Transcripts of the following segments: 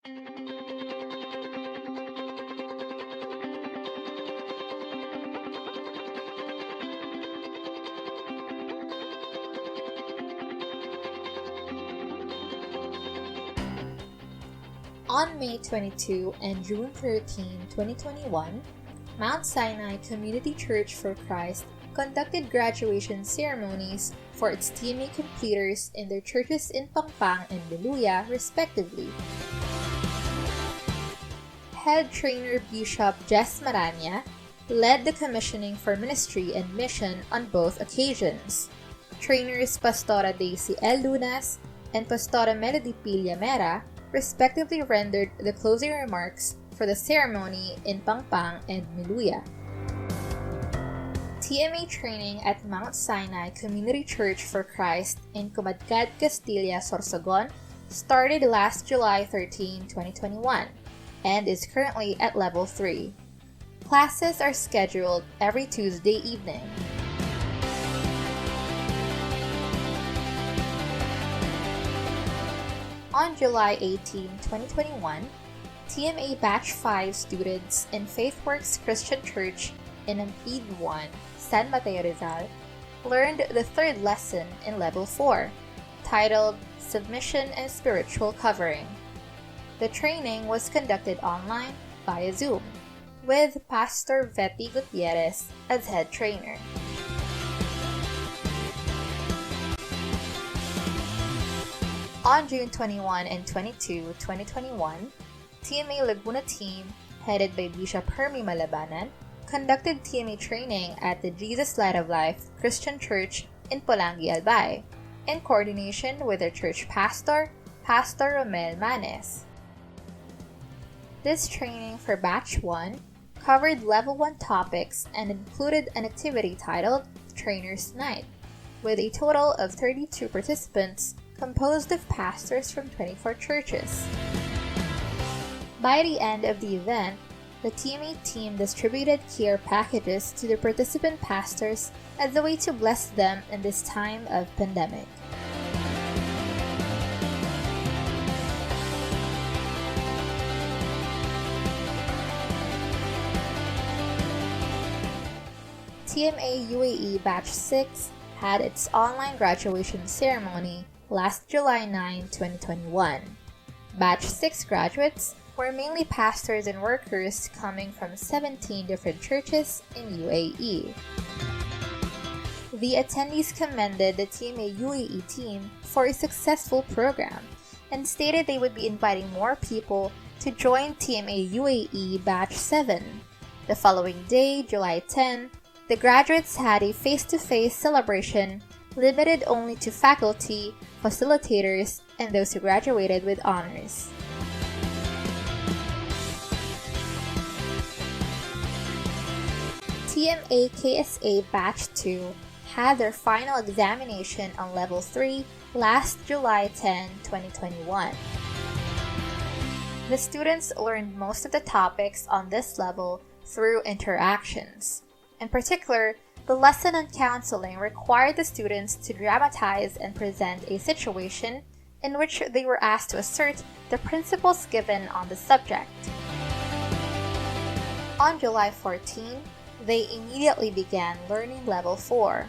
On May 22 and June 13, 2021, Mount Sinai Community Church for Christ conducted graduation ceremonies for its TMA completers in their churches in Pangpang and Biluya, respectively. Head trainer Bishop Jess Maranya led the commissioning for ministry and mission on both occasions. Trainers Pastora Daisy L. Lunas and Pastora Melody P. Llamera respectively rendered the closing remarks for the ceremony in Pangpang and Biluya. TMA training at Mount Sinai Community Church for Christ in Comadcad, Castilla, Sorsogon started last July 13, 2021, and is currently at Level 3. Classes are scheduled every Tuesday evening. On July 18, 2021, TMA Batch 5 students in FaithWorks Christian Church in Ampid 1, San Mateo, Rizal, learned the third lesson in Level 4, titled Submission and Spiritual Covering. The training was conducted online via Zoom, with Pastor Vetty Gutierrez as head trainer. On June 21 and 22, 2021, TMA Laguna team, headed by Bishop Hermie Malabanan, conducted TMA training at the Jesus Light of Life Christian Church in Polangi, Albay, in coordination with their church pastor, Pastor Romel Manes. This training for Batch 1 covered Level 1 topics and included an activity titled Trainer's Night, with a total of 32 participants composed of pastors from 24 churches. By the end of the event, the TMA team distributed care packages to the participant pastors as a way to bless them in this time of pandemic. TMA UAE Batch 6 had its online graduation ceremony last July 9, 2021. Batch 6 graduates were mainly pastors and workers coming from 17 different churches in UAE. The attendees commended the TMA UAE team for a successful program and stated they would be inviting more people to join TMA UAE Batch 7. The following day, July 10, the graduates had a face-to-face celebration limited only to faculty, facilitators, and those who graduated with honors. TMA KSA Batch 2 had their final examination on Level 3 last July 10, 2021. The students learned most of the topics on this level through interactions. In particular, the lesson on counseling required the students to dramatize and present a situation in which they were asked to assert the principles given on the subject. On July 14, they immediately began learning Level 4.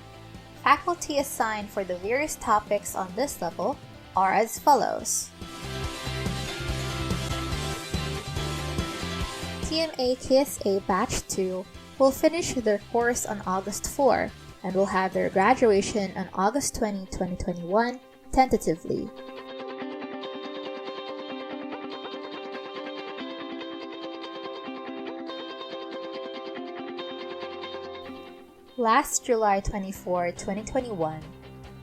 Faculty assigned for the various topics on this level are as follows. TMA KSA Batch 2 will finish their course on August 4 and will have their graduation on August 20, 2021, tentatively. Last July 24, 2021,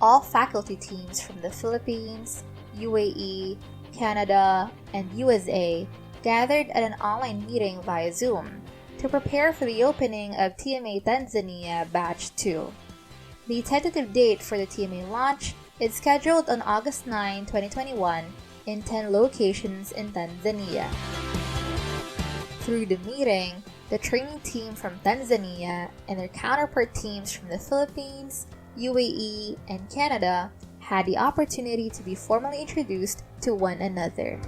all faculty teams from the Philippines, UAE, Canada, and USA gathered at an online meeting via Zoom to prepare for the opening of TMA Tanzania Batch 2. The tentative date for the TMA launch is scheduled on August 9, 2021 in 10 locations in Tanzania. Through the meeting, the training team from Tanzania and their counterpart teams from the Philippines, UAE, and Canada had the opportunity to be formally introduced to one another.